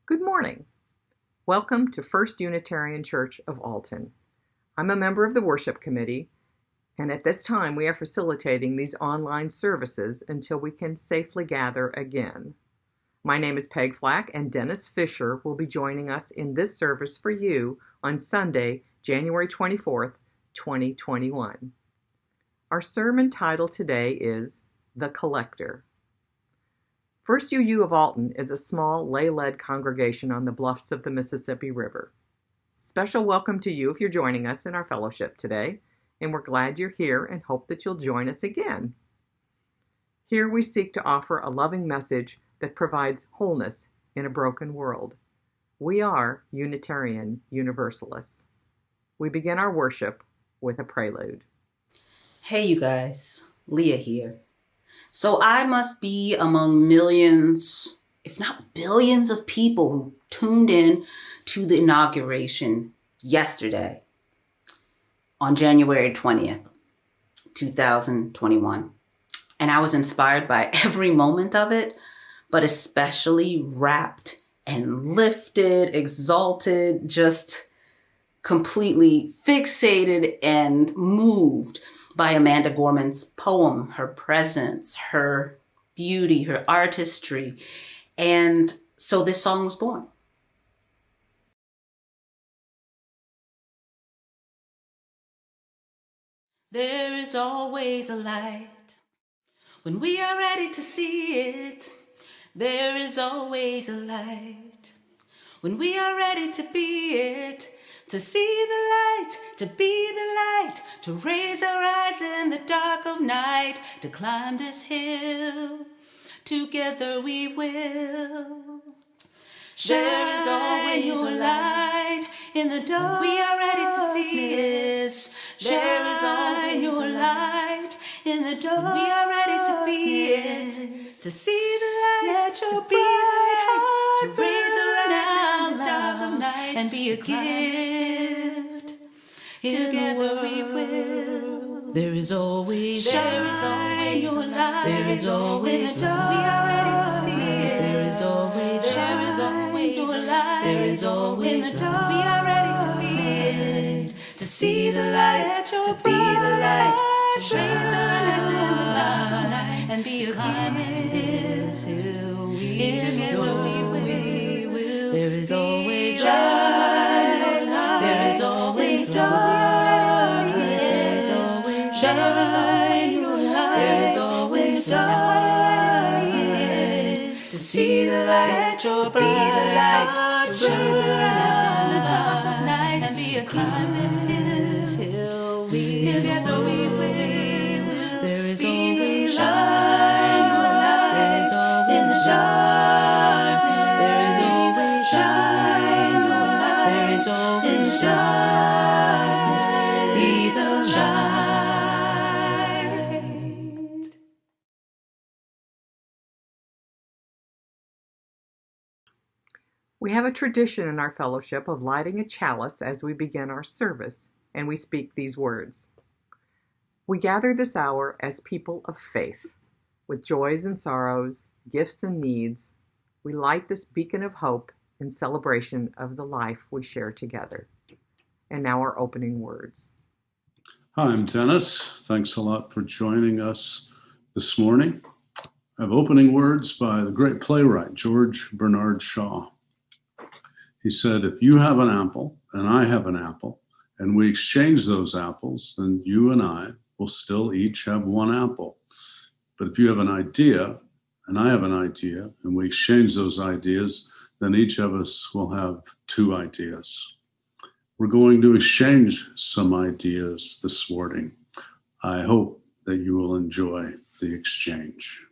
Good morning. Welcome to First Unitarian Church of Alton. I'm a member of the worship committee, and at this time we are facilitating these online services until we can safely gather again. My name is Peg Flack, and Dennis Fisher will be joining us in this service for you on Sunday, January 24th, 2021. Our sermon title today is The Collector. First UU of Alton is a small lay-led congregation on the bluffs of the Mississippi River. Special welcome to you if you're joining us in our fellowship today, and we're glad you're here and hope that you'll join us again. Here we seek to offer a loving message that provides wholeness in a broken world. We are Unitarian Universalists. We begin our worship with a prelude. Hey you guys, Leah here. So I must be among millions, if not billions of people who tuned in to the inauguration yesterday on January 20th, 2021. And I was inspired by every moment of it, but especially wrapped and lifted, exalted, just completely fixated and moved by Amanda Gorman's poem, her presence, her beauty, her artistry. And so this song was born. There is always a light when we are ready to see it. There is always a light when we are ready to be it. To see the light, to be the light, to raise our eyes in the dark of night, to climb this hill, together we will. There is always a light in the dark. We are ready to see it. There is always a light in the dark. We are ready to be it. To see the light, to be the light, to raise our eyes in the dark of night and be a gift. Together we will. There is always a light. There is always a light. We are ready to see it. There is always a light. There is always a light. We are ready to be it. To see the light, to be the light, to raise our eyes in the dark of night and be a gift. Together we will. There is always light. There is always dark. There is always light. There is always dark. To see the light, to be the light, to shine in the dark of night and be a climb this hill. Together we will. There is always shine. There is always in the dark. There is always shine. There is always dark. Be the light. We have a tradition in our fellowship of lighting a chalice as we begin our service, and we speak these words. We gather this hour as people of faith, with joys and sorrows, gifts and needs. We light this beacon of hope in celebration of the life we share together. And now our opening words. Hi, I'm Dennis. Thanks a lot for joining us this morning. I have opening words by the great playwright, George Bernard Shaw. He said, if you have an apple and I have an apple, and we exchange those apples, then you and I will still each have one apple. But if you have an idea and I have an idea, and we exchange those ideas, then each of us will have two ideas. We're going to exchange some ideas this morning. I hope that you will enjoy the exchange.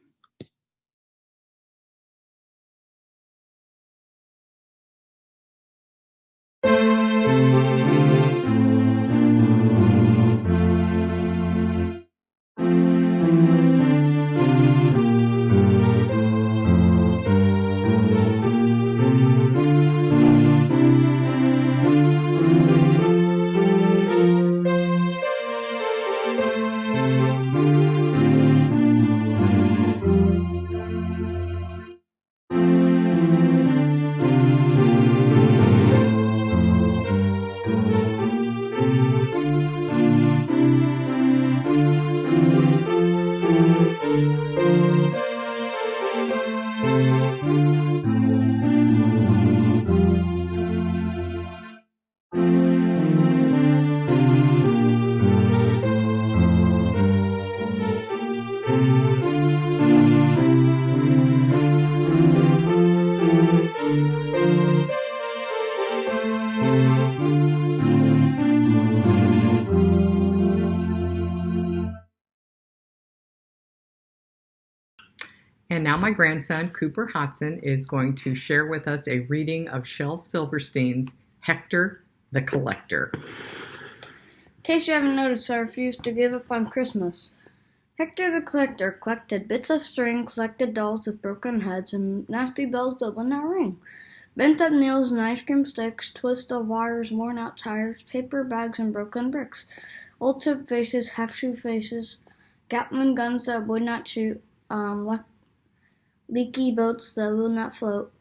And now my grandson, Cooper Hodson, is going to share with us a reading of Shel Silverstein's Hector the Collector. In case you haven't noticed, I refused to give up on Christmas. Hector the Collector collected bits of string, collected dolls with broken heads, and nasty bells that would not ring. Bent up nails and ice cream sticks, twists of wires, worn out tires, paper bags and broken bricks, old soup faces, half-shoe faces, Gatling guns that would not shoot, leaky boats that would not float,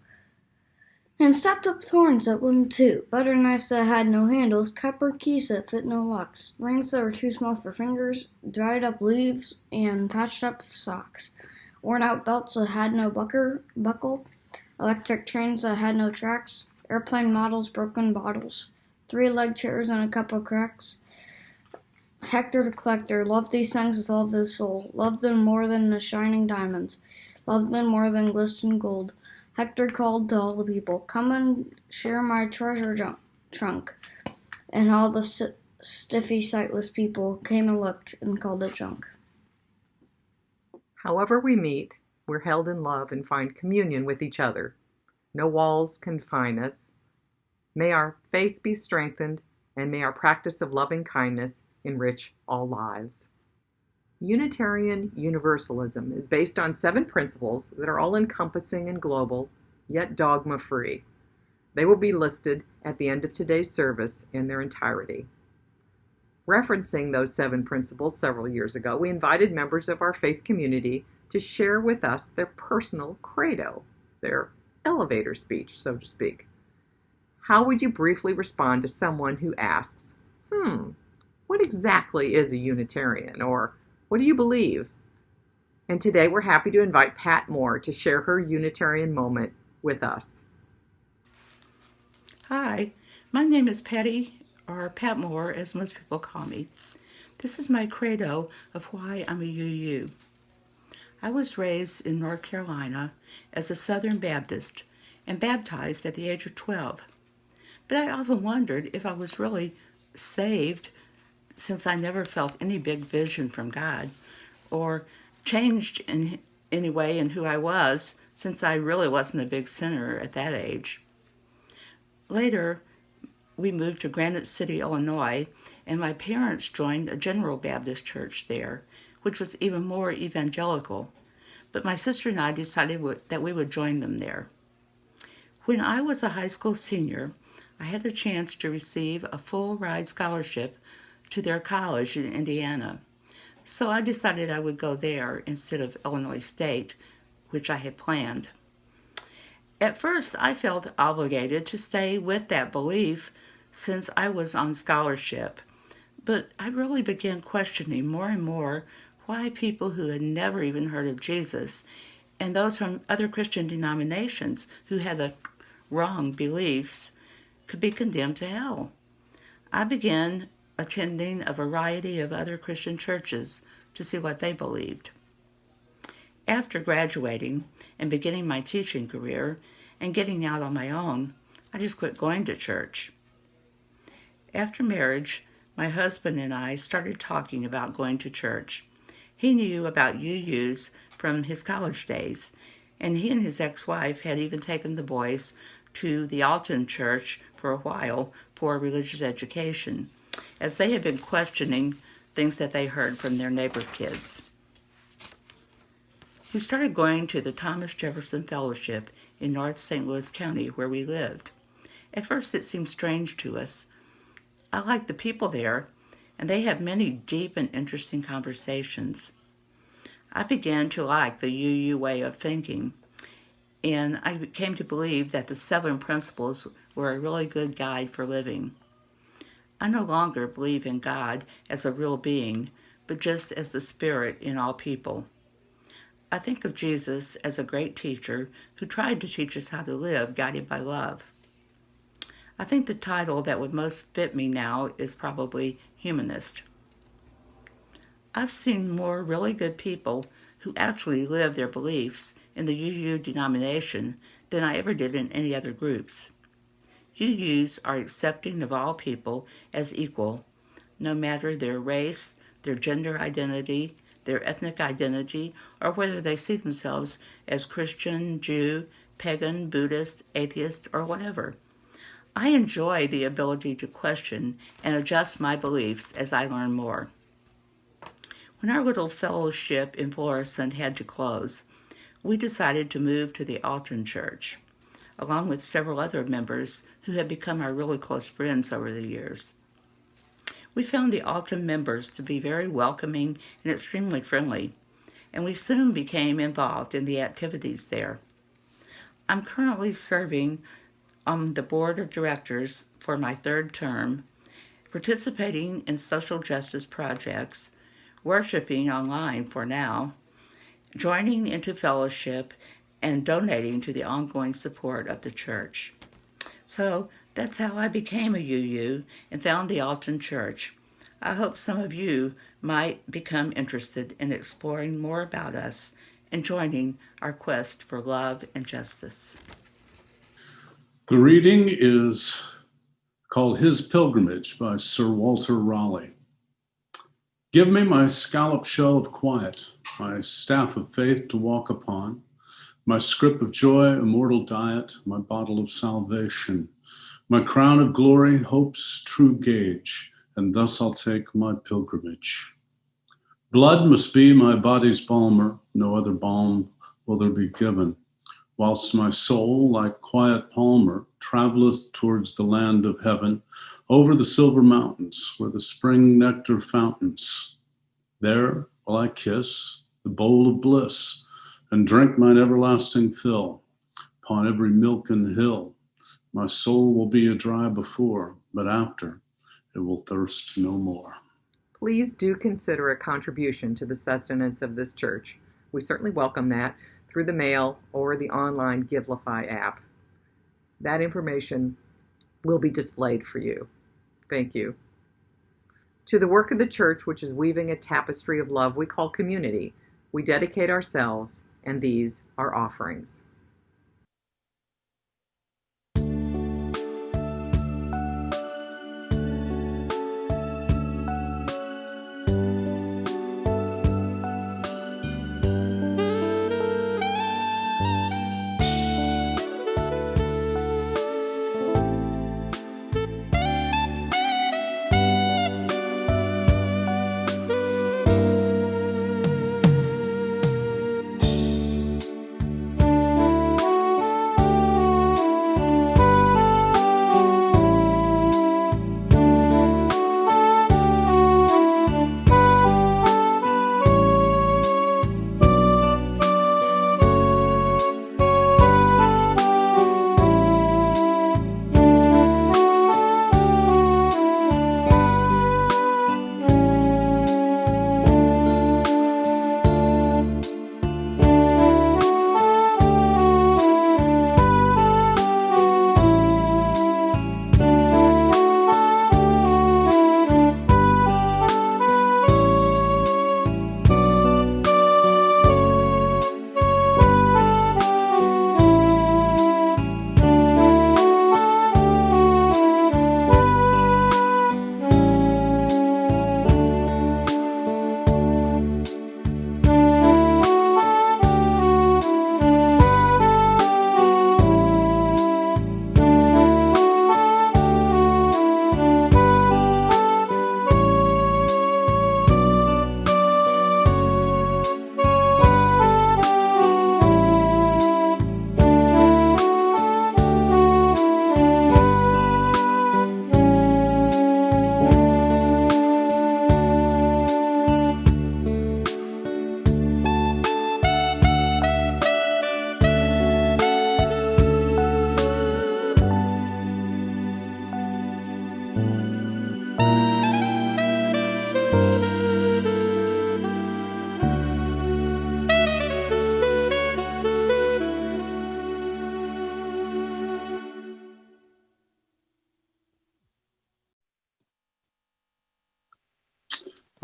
and stopped up thorns that wouldn't toot, butter knives that had no handles, copper keys that fit no locks, rings that were too small for fingers, dried up leaves, and patched up socks, worn out belts that had no buckle, electric trains that had no tracks, airplane models, broken bottles, three-legged chairs and a couple cracks. Hector the Collector loved these things with all of his soul, loved them more than the shining diamonds, loved them more than glistening gold. Hector called to all the people, "Come and share my treasure trunk." And all the stiffy, sightless people came and looked and called it junk. However we meet, we're held in love and find communion with each other. No walls confine us. May our faith be strengthened, and may our practice of loving kindness enrich all lives. Unitarian Universalism is based on 7 principles that are all-encompassing and global, yet dogma-free. They will be listed at the end of today's service in their entirety. Referencing those 7 principles several years ago, we invited members of our faith community to share with us their personal credo, their elevator speech, so to speak. How would you briefly respond to someone who asks, what exactly is a Unitarian, or what do you believe? And today we're happy to invite Pat Moore to share her Unitarian moment with us. Hi, my name is Patty, or Pat Moore, as most people call me. This is my credo of why I'm a UU. I was raised in North Carolina as a Southern Baptist and baptized at the age of 12. But I often wondered if I was really saved, since I never felt any big vision from God, or changed in any way in who I was, since I really wasn't a big sinner at that age. Later, we moved to Granite City, Illinois, and my parents joined a General Baptist church there, which was even more evangelical. But my sister and I decided that we would join them there. When I was a high school senior, I had a chance to receive a full-ride scholarship to their college in Indiana. So I decided I would go there instead of Illinois State, which I had planned. At first, I felt obligated to stay with that belief since I was on scholarship, but I really began questioning more and more why people who had never even heard of Jesus and those from other Christian denominations who had the wrong beliefs could be condemned to hell. I began attending a variety of other Christian churches to see what they believed. After graduating and beginning my teaching career and getting out on my own, I just quit going to church. After marriage, my husband and I started talking about going to church. He knew about UUs from his college days, and he and his ex-wife had even taken the boys to the Alton Church for a while for religious education, as they had been questioning things that they heard from their neighbor kids. We started going to the Thomas Jefferson Fellowship in North St. Louis County, where we lived. At first it seemed strange to us. I liked the people there, and they had many deep and interesting conversations. I began to like the UU way of thinking, and I came to believe that the 7 principles were a really good guide for living. I no longer believe in God as a real being, but just as the Spirit in all people. I think of Jesus as a great teacher who tried to teach us how to live guided by love. I think the title that would most fit me now is probably humanist. I've seen more really good people who actually live their beliefs in the UU denomination than I ever did in any other groups. UUs are accepting of all people as equal, no matter their race, their gender identity, their ethnic identity, or whether they see themselves as Christian, Jew, pagan, Buddhist, atheist, or whatever. I enjoy the ability to question and adjust my beliefs as I learn more. When our little fellowship in Florissant had to close, we decided to move to the Alton Church, along with several other members who have become our really close friends over the years. We found the Alton members to be very welcoming and extremely friendly, and we soon became involved in the activities there. I'm currently serving on the board of directors for my third term, participating in social justice projects, worshiping online for now, joining into fellowship, and donating to the ongoing support of the church. So that's how I became a UU and found the Alton Church. I hope some of you might become interested in exploring more about us and joining our quest for love and justice. The reading is called His Pilgrimage by Sir Walter Raleigh. Give me my scallop shell of quiet, my staff of faith to walk upon, my scrip of joy, immortal diet, my bottle of salvation, my crown of glory, hope's true gauge, and thus I'll take my pilgrimage. Blood must be my body's balmer, no other balm will there be given, whilst my soul, like quiet palmer, travelleth towards the land of heaven, over the silver mountains, where the spring nectar fountains. There will I kiss the bowl of bliss, and drink mine everlasting fill. Upon every milken hill, my soul will be a dry before, but after, it will thirst no more. Please do consider a contribution to the sustenance of this church. We certainly welcome that through the mail or the online Givelify app. That information will be displayed for you. Thank you. To the work of the church, which is weaving a tapestry of love we call community, we dedicate ourselves, and these are offerings.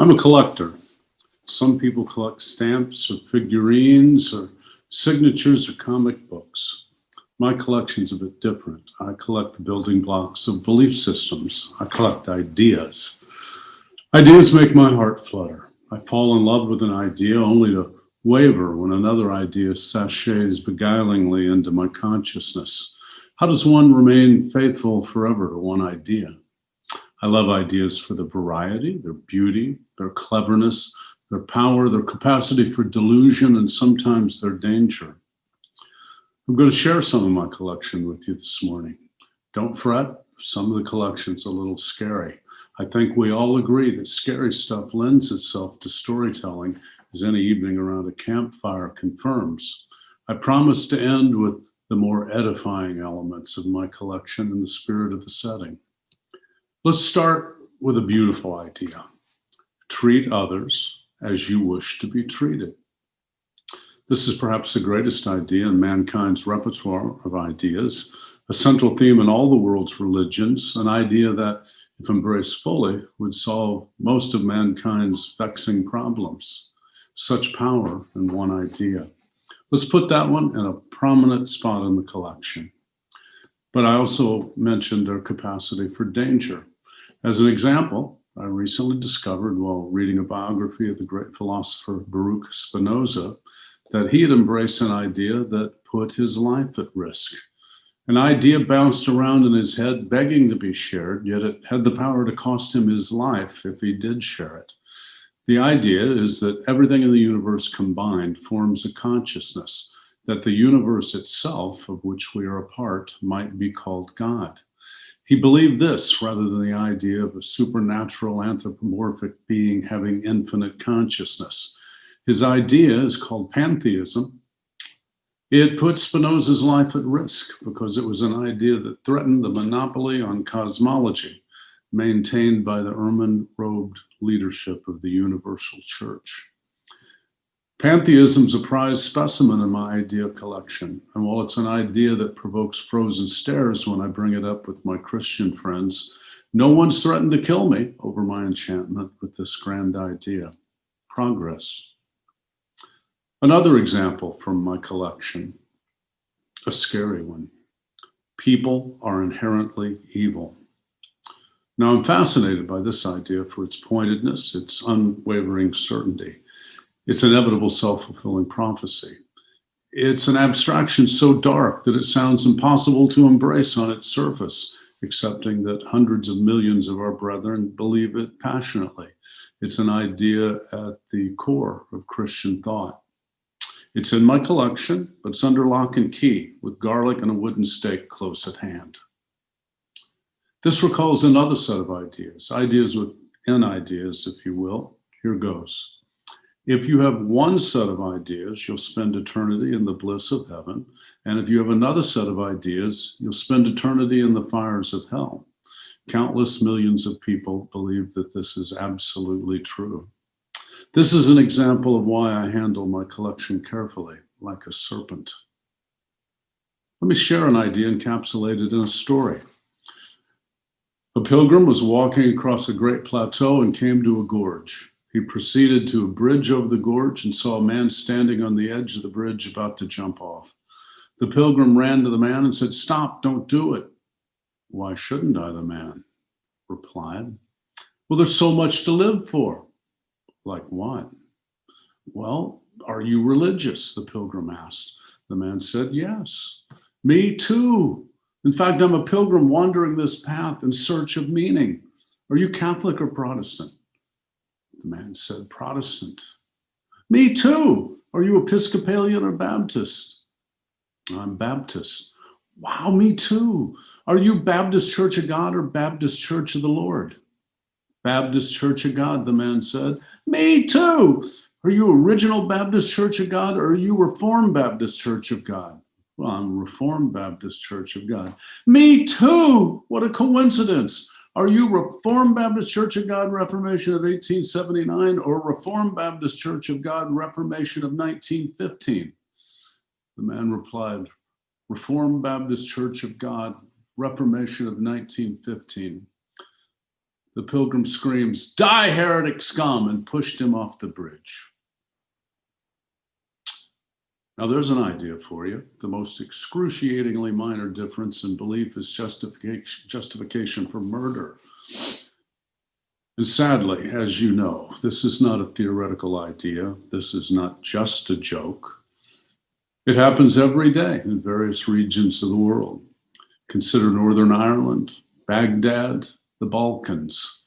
I'm a collector. Some people collect stamps or figurines or signatures or comic books. My collection's a bit different. I collect the building blocks of belief systems. I collect ideas. Ideas make my heart flutter. I fall in love with an idea only to waver when another idea sachets beguilingly into my consciousness. How does one remain faithful forever to one idea? I love ideas for their variety, their beauty, their cleverness, their power, their capacity for delusion, and sometimes their danger. I'm going to share some of my collection with you this morning. Don't fret, some of the collection's a little scary. I think we all agree that scary stuff lends itself to storytelling, as any evening around a campfire confirms. I promise to end with the more edifying elements of my collection in the spirit of the setting. Let's start with a beautiful idea. Treat others as you wish to be treated. This is perhaps the greatest idea in mankind's repertoire of ideas, a central theme in all the world's religions, an idea that, if embraced fully, would solve most of mankind's vexing problems. Such power in one idea. Let's put that one in a prominent spot in the collection. But I also mentioned their capacity for danger. As an example, I recently discovered while reading a biography of the great philosopher Baruch Spinoza that he had embraced an idea that put his life at risk. An idea bounced around in his head, begging to be shared, yet it had the power to cost him his life if he did share it. The idea is that everything in the universe combined forms a consciousness, that the universe itself, of which we are a part, might be called God. He believed this rather than the idea of a supernatural anthropomorphic being having infinite consciousness. His idea is called pantheism. It put Spinoza's life at risk because it was an idea that threatened the monopoly on cosmology maintained by the ermine-robed leadership of the Universal Church. Pantheism's a prized specimen in my idea collection, and while it's an idea that provokes frozen stares when I bring it up with my Christian friends, no one's threatened to kill me over my enchantment with this grand idea. Progress. Another example from my collection, a scary one. People are inherently evil. Now, I'm fascinated by this idea for its pointedness, its unwavering certainty. It's inevitable self-fulfilling prophecy. It's an abstraction so dark that it sounds impossible to embrace on its surface, accepting that hundreds of millions of our brethren believe it passionately. It's an idea at the core of Christian thought. It's in my collection, but it's under lock and key with garlic and a wooden stake close at hand. This recalls another set of ideas within ideas, if you will. Here goes. If you have one set of ideas, you'll spend eternity in the bliss of heaven. And if you have another set of ideas, you'll spend eternity in the fires of hell. Countless millions of people believe that this is absolutely true. This is an example of why I handle my collection carefully, like a serpent. Let me share an idea encapsulated in a story. A pilgrim was walking across a great plateau and came to a gorge. He proceeded to a bridge over the gorge and saw a man standing on the edge of the bridge about to jump off. The pilgrim ran to the man and said, "Stop, don't do it." "Why shouldn't I?" the man replied. "Well, there's so much to live for." "Like what?" "Well, are you religious?" the pilgrim asked. The man said, "Yes." "Me too. In fact, I'm a pilgrim wandering this path in search of meaning. Are you Catholic or Protestant?" The man said, "Protestant." "Me too. Are you Episcopalian or Baptist?" "I'm Baptist." "Wow, me too. Are you Baptist Church of God or Baptist Church of the Lord?" "Baptist Church of God," the man said. "Me too. Are you Original Baptist Church of God or are you Reformed Baptist Church of God?" "Well, I'm Reformed Baptist Church of God." "Me too. What a coincidence. Are you Reformed Baptist Church of God Reformation of 1879 or Reformed Baptist Church of God Reformation of 1915? The man replied, "Reformed Baptist Church of God Reformation of 1915. The pilgrim screams, "Die, heretic scum," and pushed him off the bridge. Now there's an idea for you. The most excruciatingly minor difference in belief is justification for murder. And sadly, as you know, this is not a theoretical idea. This is not just a joke. It happens every day in various regions of the world. Consider Northern Ireland, Baghdad, the Balkans.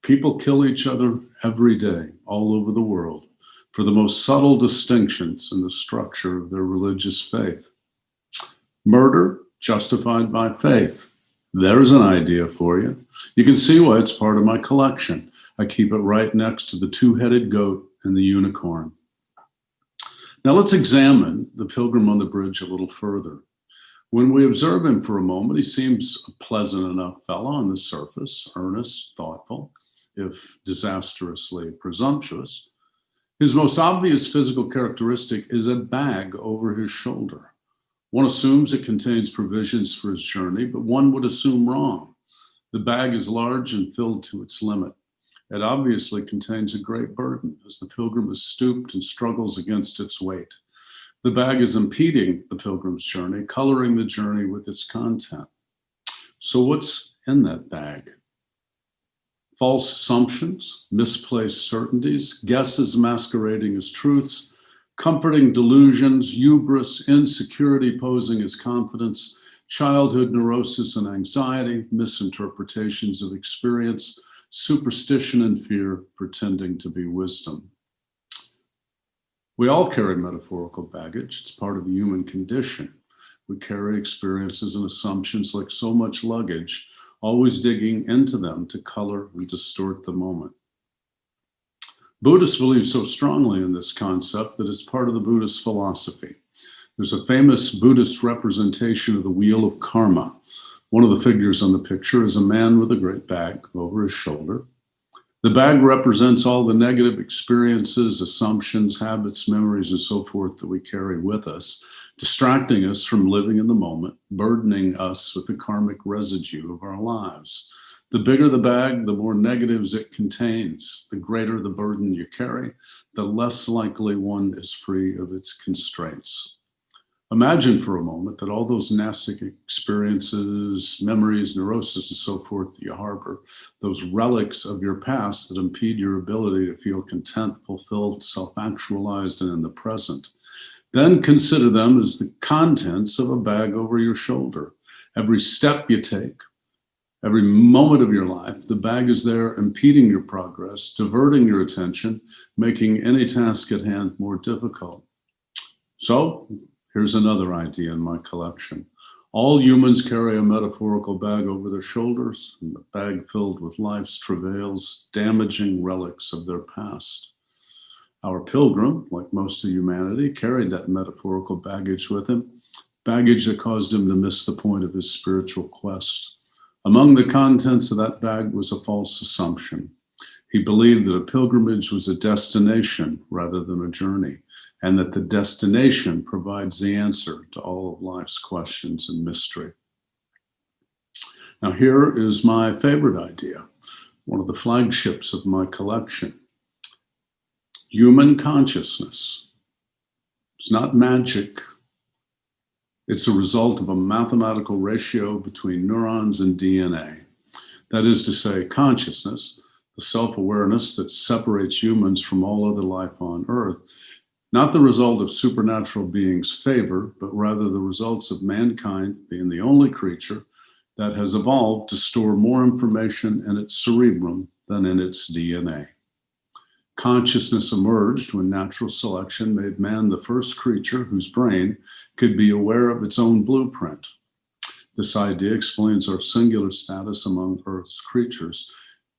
People kill each other every day all over the world for the most subtle distinctions in the structure of their religious faith. Murder justified by faith. There's an idea for you. You can see why it's part of my collection. I keep it right next to the two-headed goat and the unicorn. Now let's examine the pilgrim on the bridge a little further. When we observe him for a moment, he seems a pleasant enough fellow on the surface, earnest, thoughtful, if disastrously presumptuous. His most obvious physical characteristic is a bag over his shoulder. One assumes it contains provisions for his journey, but one would assume wrong. The bag is large and filled to its limit. It obviously contains a great burden as the pilgrim is stooped and struggles against its weight. The bag is impeding the pilgrim's journey, coloring the journey with its content. So what's in that bag? False assumptions, misplaced certainties, guesses masquerading as truths, comforting delusions, hubris, insecurity posing as confidence, childhood neurosis and anxiety, misinterpretations of experience, superstition and fear pretending to be wisdom. We all carry metaphorical baggage. It's part of the human condition. We carry experiences and assumptions like so much luggage, always digging into them to color and distort the moment. Buddhists believe so strongly in this concept that it's part of the Buddhist philosophy. There's a famous Buddhist representation of the wheel of karma. One of the figures on the picture is a man with a great bag over his shoulder. The bag represents all the negative experiences, assumptions, habits, memories, and so forth that we carry with us, distracting us from living in the moment, burdening us with the karmic residue of our lives. The bigger the bag, the more negatives it contains. The greater the burden you carry, the less likely one is free of its constraints. Imagine for a moment that all those nasty experiences, memories, neurosis, and so forth that you harbor, those relics of your past that impede your ability to feel content, fulfilled, self-actualized, and in the present. Then consider them as the contents of a bag over your shoulder. Every step you take, every moment of your life, the bag is there impeding your progress, diverting your attention, making any task at hand more difficult. So, here's another idea in my collection. All humans carry a metaphorical bag over their shoulders, and the bag filled with life's travails, damaging relics of their past. Our pilgrim, like most of humanity, carried that metaphorical baggage with him, baggage that caused him to miss the point of his spiritual quest. Among the contents of that bag was a false assumption. He believed that a pilgrimage was a destination rather than a journey, and that the destination provides the answer to all of life's questions and mystery. Now here is my favorite idea, one of the flagships of my collection. Human consciousness. It's not magic. It's a result of a mathematical ratio between neurons and DNA. That is to say, consciousness, the self-awareness that separates humans from all other life on Earth, not the result of supernatural beings' favor, but rather the results of mankind being the only creature that has evolved to store more information in its cerebrum than in its DNA. Consciousness emerged when natural selection made man the first creature whose brain could be aware of its own blueprint. This idea explains our singular status among Earth's creatures.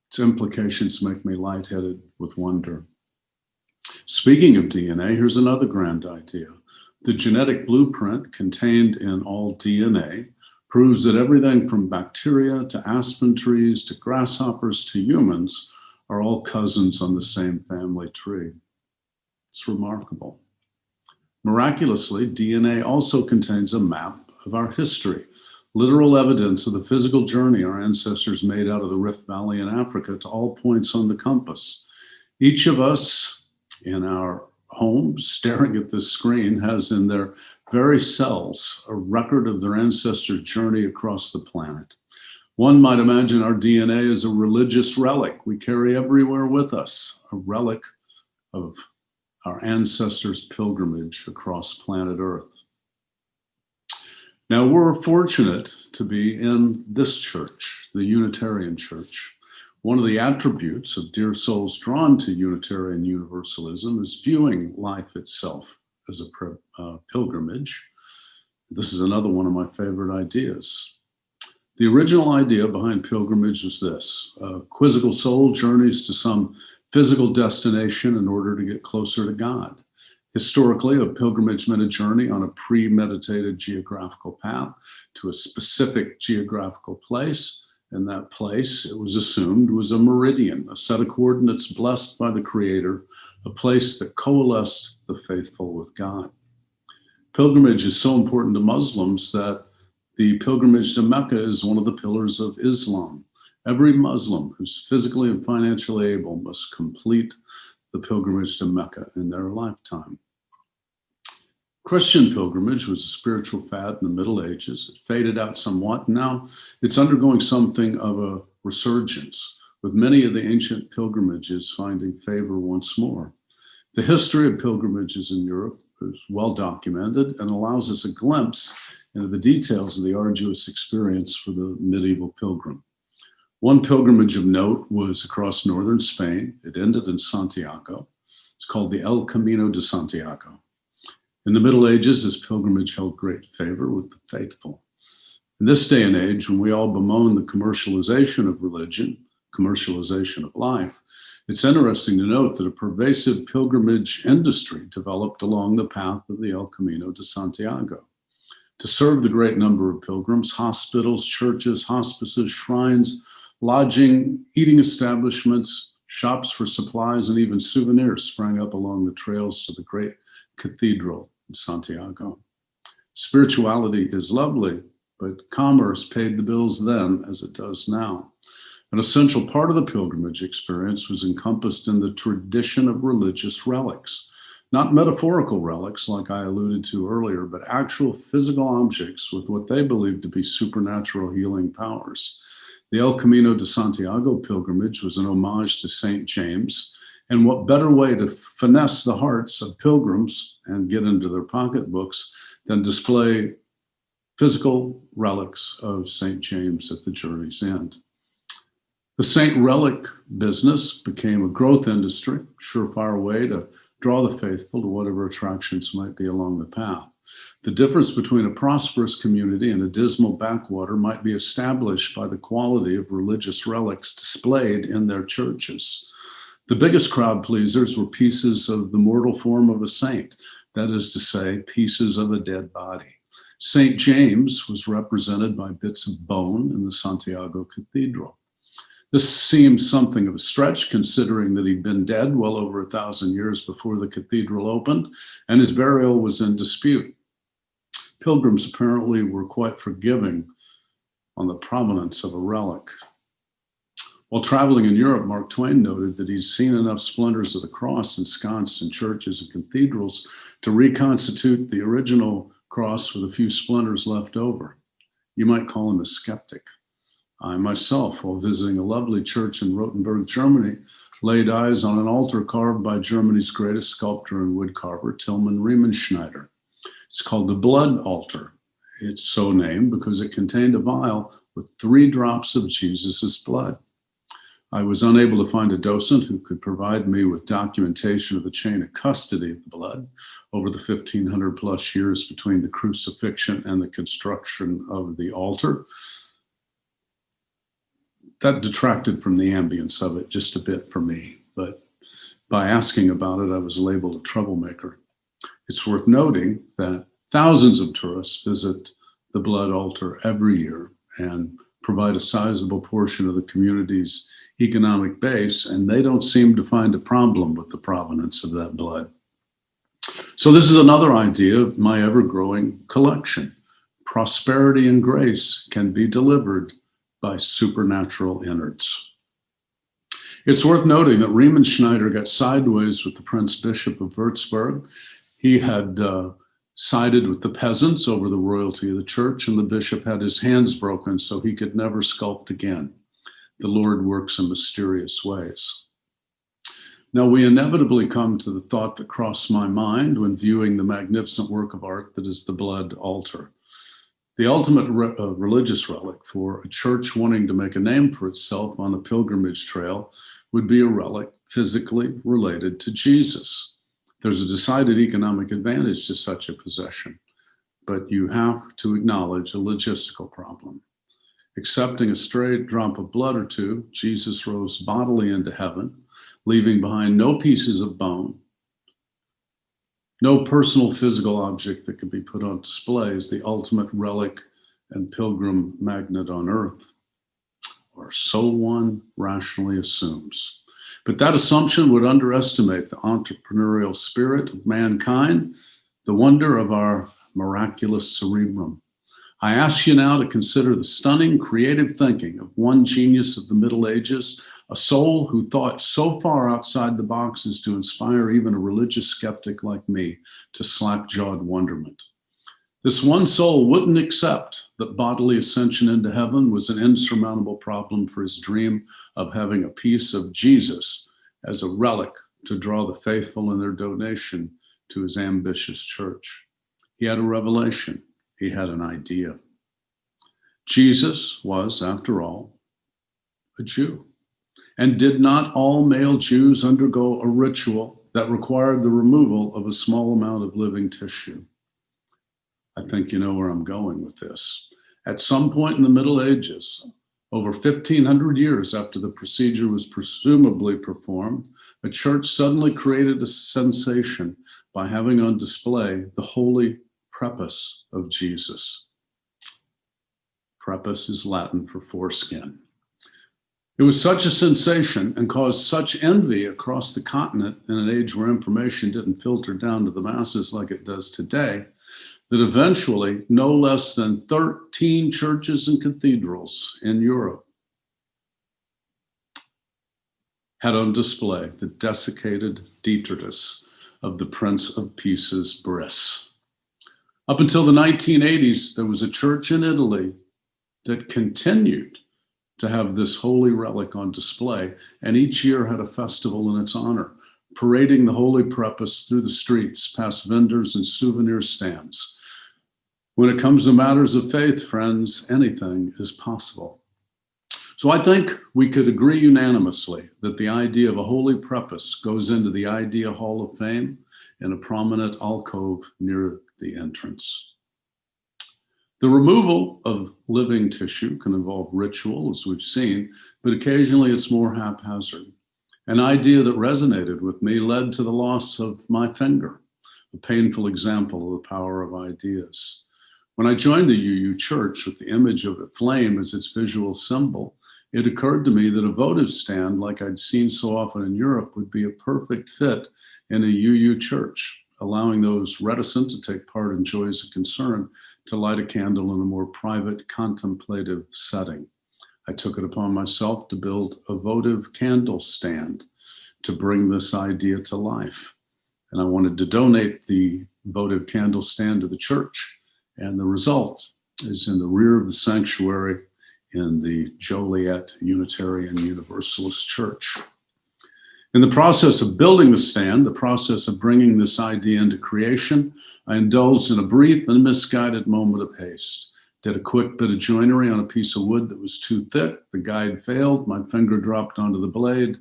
Its implications make me lightheaded with wonder. Speaking of DNA, here's another grand idea. The genetic blueprint contained in all DNA proves that everything from bacteria to aspen trees to grasshoppers to humans are all cousins on the same family tree. It's remarkable. Miraculously, DNA also contains a map of our history, literal evidence of the physical journey our ancestors made out of the Rift Valley in Africa to all points on the compass. Each of us in our homes staring at this screen has in their very cells a record of their ancestors' journey across the planet. One might imagine our DNA is a religious relic we carry everywhere with us, a relic of our ancestors' pilgrimage across planet Earth. Now, we're fortunate to be in this church, the Unitarian Church. One of the attributes of dear souls drawn to Unitarian Universalism is viewing life itself as a pilgrimage. This is another one of my favorite ideas. The original idea behind pilgrimage was this: a quizzical soul journeys to some physical destination in order to get closer to God. Historically, a pilgrimage meant a journey on a premeditated geographical path to a specific geographical place. And that place, it was assumed, was a meridian, a set of coordinates blessed by the Creator, a place that coalesced the faithful with God. Pilgrimage is so important to Muslims that the pilgrimage to Mecca is one of the pillars of Islam. Every Muslim who's physically and financially able must complete the pilgrimage to Mecca in their lifetime. Christian pilgrimage was a spiritual fad in the Middle Ages. It faded out somewhat. Now it's undergoing something of a resurgence, with many of the ancient pilgrimages finding favor once more. The history of pilgrimages in Europe is well documented and allows us a glimpse into the details of the arduous experience for the medieval pilgrim. One pilgrimage of note was across northern Spain. It ended in Santiago. It's called the El Camino de Santiago. In the Middle Ages, this pilgrimage held great favor with the faithful. In this day and age, when we all bemoan the commercialization of religion, commercialization of life, it's interesting to note that a pervasive pilgrimage industry developed along the path of the El Camino de Santiago. To serve the great number of pilgrims, hospitals, churches, hospices, shrines, lodging, eating establishments, shops for supplies, and even souvenirs sprang up along the trails to the great cathedral in Santiago. Spirituality is lovely, but commerce paid the bills then as it does now. An essential part of the pilgrimage experience was encompassed in the tradition of religious relics. Not metaphorical relics like I alluded to earlier, but actual physical objects with what they believed to be supernatural healing powers. The El Camino de Santiago pilgrimage was an homage to St. James, and what better way to finesse the hearts of pilgrims and get into their pocketbooks than display physical relics of St. James at the journey's end. The Saint relic business became a growth industry, surefire way to draw the faithful to whatever attractions might be along the path. The difference between a prosperous community and a dismal backwater might be established by the quality of religious relics displayed in their churches. The biggest crowd pleasers were pieces of the mortal form of a saint, that is to say, pieces of a dead body. St. James was represented by bits of bone in the Santiago Cathedral. This seems something of a stretch, considering that he'd been dead well over 1,000 years before the cathedral opened, and his burial was in dispute. Pilgrims apparently were quite forgiving on the provenance of a relic. While traveling in Europe, Mark Twain noted that he's seen enough splendors of the cross ensconced in churches and cathedrals to reconstitute the original cross with a few splendors left over. You might call him a skeptic. I myself, while visiting a lovely church in Rothenburg, Germany, laid eyes on an altar carved by Germany's greatest sculptor and woodcarver, Tilman Riemenschneider. It's called the Blood Altar. It's so named because it contained a vial with 3 drops of Jesus's blood. I was unable to find a docent who could provide me with documentation of the chain of custody of the blood over the 1,500 plus years between the crucifixion and the construction of the altar. That detracted from the ambience of it just a bit for me, but by asking about it, I was labeled a troublemaker. It's worth noting that thousands of tourists visit the blood altar every year and provide a sizable portion of the community's economic base, and they don't seem to find a problem with the provenance of that blood. So this is another idea of my ever-growing collection. Prosperity and grace can be delivered by supernatural innards. It's worth noting that Riemenschneider got sideways with the Prince Bishop of Würzburg. He had sided with the peasants over the royalty of the church, and the bishop had his hands broken so he could never sculpt again. The Lord works in mysterious ways. Now, we inevitably come to the thought that crossed my mind when viewing the magnificent work of art that is the blood altar. The ultimate religious relic for a church wanting to make a name for itself on a pilgrimage trail would be a relic physically related to Jesus. There's a decided economic advantage to such a possession, but you have to acknowledge a logistical problem. Accepting a stray drop of blood or two, Jesus rose bodily into heaven, leaving behind no pieces of bone, no personal physical object that could be put on display as the ultimate relic and pilgrim magnet on earth, or so one rationally assumes. But that assumption would underestimate the entrepreneurial spirit of mankind, the wonder of our miraculous cerebrum. I ask you now to consider the stunning creative thinking of one genius of the Middle Ages, a soul who thought so far outside the box as to inspire even a religious skeptic like me to slack-jawed wonderment. This one soul wouldn't accept that bodily ascension into heaven was an insurmountable problem for his dream of having a piece of Jesus as a relic to draw the faithful in their donation to his ambitious church. He had a revelation. He had an idea. Jesus was, after all, a Jew. And did not all male Jews undergo a ritual that required the removal of a small amount of living tissue? I think you know where I'm going with this. At some point in the Middle Ages, over 1,500 years after the procedure was presumably performed, a church suddenly created a sensation by having on display the holy prepuce of Jesus. Prepuce is Latin for foreskin. It was such a sensation and caused such envy across the continent in an age where information didn't filter down to the masses like it does today, that eventually no less than 13 churches and cathedrals in Europe had on display the desiccated detritus of the Prince of Peace's bris. Up until the 1980s, there was a church in Italy that continued to have this holy relic on display, and each year had a festival in its honor, parading the holy prepuce through the streets, past vendors and souvenir stands. When it comes to matters of faith, friends, anything is possible. So I think we could agree unanimously that the idea of a holy prepuce goes into the Idea Hall of Fame in a prominent alcove near the entrance. The removal of living tissue can involve ritual, as we've seen, but occasionally it's more haphazard. An idea that resonated with me led to the loss of my finger, a painful example of the power of ideas. When I joined the UU Church with the image of a flame as its visual symbol, it occurred to me that a votive stand, like I'd seen so often in Europe, would be a perfect fit in a UU church, allowing those reticent to take part in joys of concern to light a candle in a more private, contemplative setting. I took it upon myself to build a votive candle stand to bring this idea to life. And I wanted to donate the votive candle stand to the church. And the result is in the rear of the sanctuary in the Joliet Unitarian Universalist Church. In the process of building the stand, the process of bringing this idea into creation, I indulged in a brief and misguided moment of haste. Did a quick bit of joinery on a piece of wood that was too thick. The guide failed. My finger dropped onto the blade.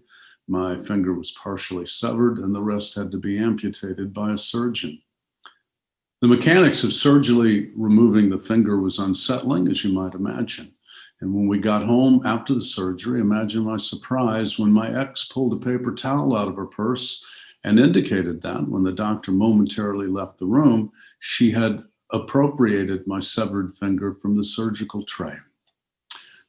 My finger was partially severed, and the rest had to be amputated by a surgeon. The mechanics of surgically removing the finger was unsettling, as you might imagine. And when we got home after the surgery, imagine my surprise when my ex pulled a paper towel out of her purse and indicated that when the doctor momentarily left the room, she had appropriated my severed finger from the surgical tray.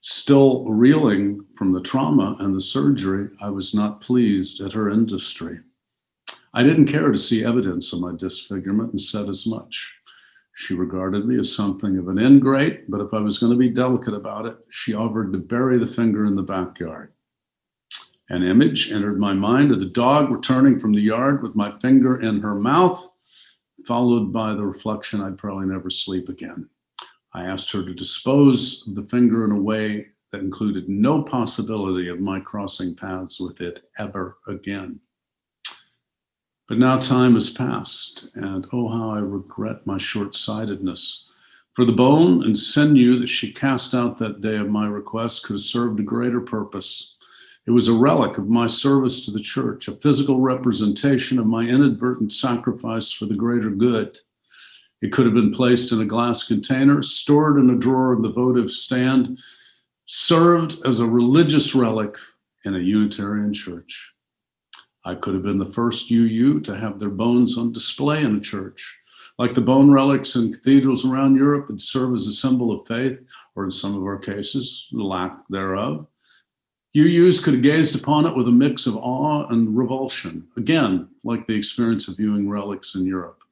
Still reeling from the trauma and the surgery, I was not pleased at her industry. I didn't care to see evidence of my disfigurement and said as much. She regarded me as something of an ingrate, but if I was going to be delicate about it, she offered to bury the finger in the backyard. An image entered my mind of the dog returning from the yard with my finger in her mouth, followed by the reflection I'd probably never sleep again. I asked her to dispose of the finger in a way that included no possibility of my crossing paths with it ever again. But now time has passed, and oh, how I regret my short-sightedness. For the bone and sinew that she cast out that day of my request could have served a greater purpose. It was a relic of my service to the church, a physical representation of my inadvertent sacrifice for the greater good. It could have been placed in a glass container, stored in a drawer of the votive stand, served as a religious relic in a Unitarian church. I could have been the first UU to have their bones on display in a church. Like the bone relics in cathedrals around Europe would serve as a symbol of faith, or in some of our cases, the lack thereof. UUs could have gazed upon it with a mix of awe and revulsion, again, like the experience of viewing relics in Europe.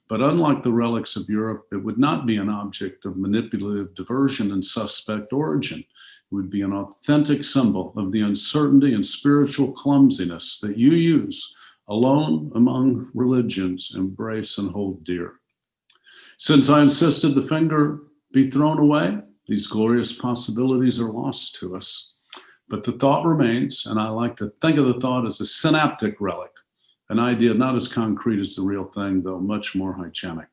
But unlike the relics of Europe, it would not be an object of manipulative diversion and suspect origin. It would be an authentic symbol of the uncertainty and spiritual clumsiness that UUs, alone among religions, embrace and hold dear. Since I insisted the finger be thrown away, these glorious possibilities are lost to us. But the thought remains, and I like to think of the thought as a synaptic relic, an idea not as concrete as the real thing, though much more hygienic.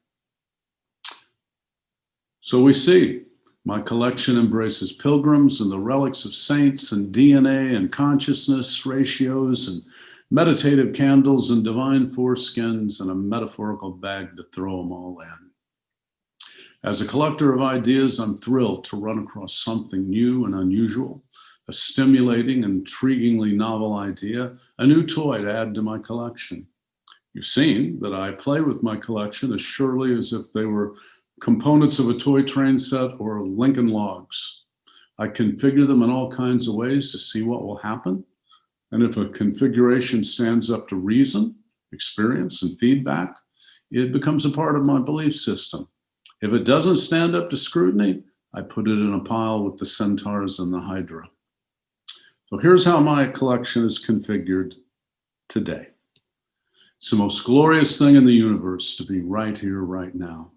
So we see, my collection embraces pilgrims and the relics of saints and DNA and consciousness ratios and meditative candles and divine foreskins and a metaphorical bag to throw them all in. As a collector of ideas, I'm thrilled to run across something new and unusual, a stimulating, intriguingly novel idea, a new toy to add to my collection. You've seen that I play with my collection as surely as if they were components of a toy train set or Lincoln Logs. I configure them in all kinds of ways to see what will happen. And if a configuration stands up to reason, experience, and feedback, it becomes a part of my belief system. If it doesn't stand up to scrutiny, I put it in a pile with the centaurs and the hydra. So here's how my collection is configured today. It's the most glorious thing in the universe to be right here, right now.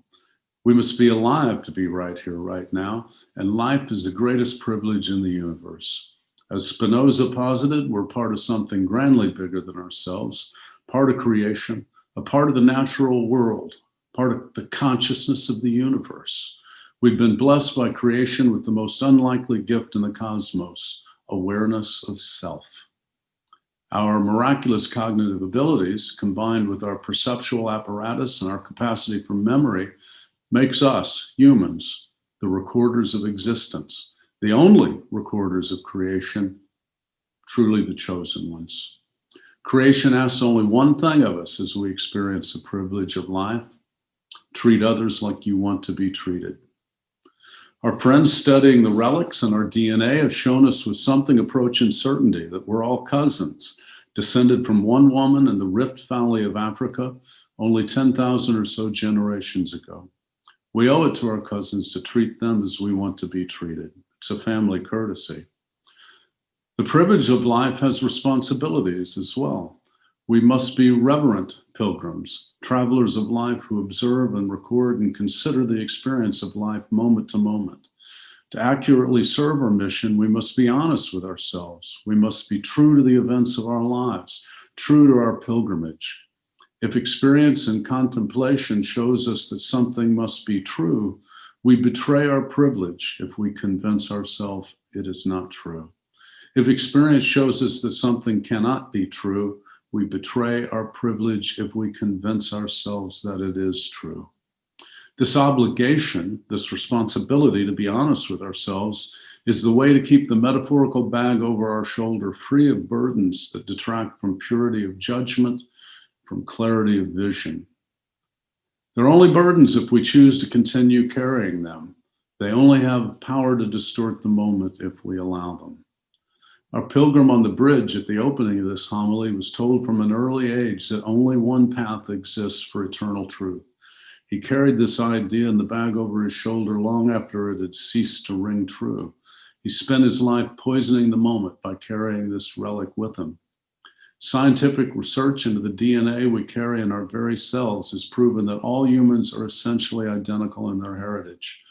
We must be alive to be right here, right now, and life is the greatest privilege in the universe. As Spinoza posited, we're part of something grandly bigger than ourselves, part of creation, a part of the natural world, part of the consciousness of the universe. We've been blessed by creation with the most unlikely gift in the cosmos, awareness of self. Our miraculous cognitive abilities, combined with our perceptual apparatus and our capacity for memory, makes us, humans, the recorders of existence, the only recorders of creation, truly the chosen ones. Creation asks only one thing of us as we experience the privilege of life: treat others like you want to be treated. Our friends studying the relics and our DNA have shown us with something approaching certainty that we're all cousins, descended from one woman in the Rift Valley of Africa only 10,000 or so generations ago. We owe it to our cousins to treat them as we want to be treated. It's a family courtesy. The privilege of life has responsibilities as well. We must be reverent pilgrims, travelers of life who observe and record and consider the experience of life moment to moment. To accurately serve our mission, we must be honest with ourselves. We must be true to the events of our lives, true to our pilgrimage. If experience and contemplation shows us that something must be true, we betray our privilege if we convince ourselves it is not true. If experience shows us that something cannot be true, we betray our privilege if we convince ourselves that it is true. This obligation, this responsibility to be honest with ourselves, is the way to keep the metaphorical bag over our shoulder free of burdens that detract from purity of judgment, from clarity of vision. They're only burdens if we choose to continue carrying them. They only have power to distort the moment if we allow them. Our pilgrim on the bridge at the opening of this homily was told from an early age that only one path exists for eternal truth. He carried this idea in the bag over his shoulder long after it had ceased to ring true. He spent his life poisoning the moment by carrying this relic with him. Scientific research into the DNA we carry in our very cells has proven that all humans are essentially identical in their heritage.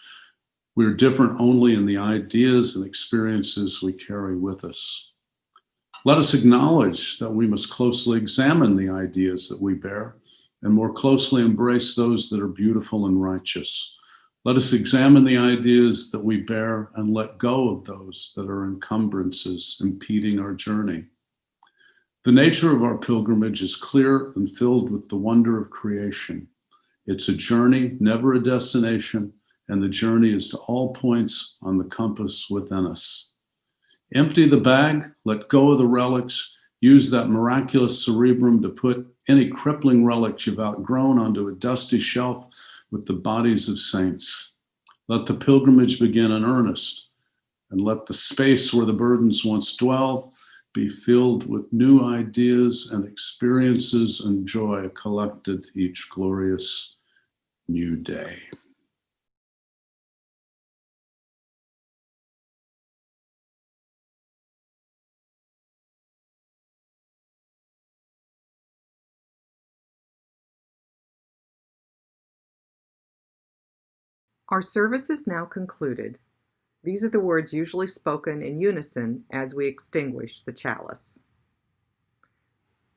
We are different only in the ideas and experiences we carry with us. Let us acknowledge that we must closely examine the ideas that we bear and more closely embrace those that are beautiful and righteous. Let us examine the ideas that we bear and let go of those that are encumbrances impeding our journey. The nature of our pilgrimage is clear and filled with the wonder of creation. It's a journey, never a destination, and the journey is to all points on the compass within us. Empty the bag, let go of the relics, use that miraculous cerebrum to put any crippling relics you've outgrown onto a dusty shelf with the bodies of saints. Let the pilgrimage begin in earnest, and let the space where the burdens once dwelled be filled with new ideas and experiences and joy collected each glorious new day. Our service is now concluded. These are the words usually spoken in unison as we extinguish the chalice.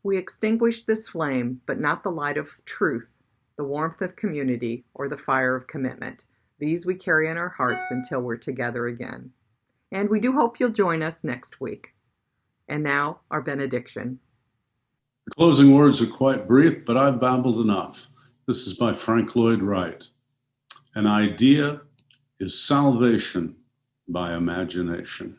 We extinguish this flame, but not the light of truth, the warmth of community, or the fire of commitment. These we carry in our hearts until we're together again. And we do hope you'll join us next week. And now, our benediction. The closing words are quite brief, but I've babbled enough. This is by Frank Lloyd Wright. An idea is salvation by imagination.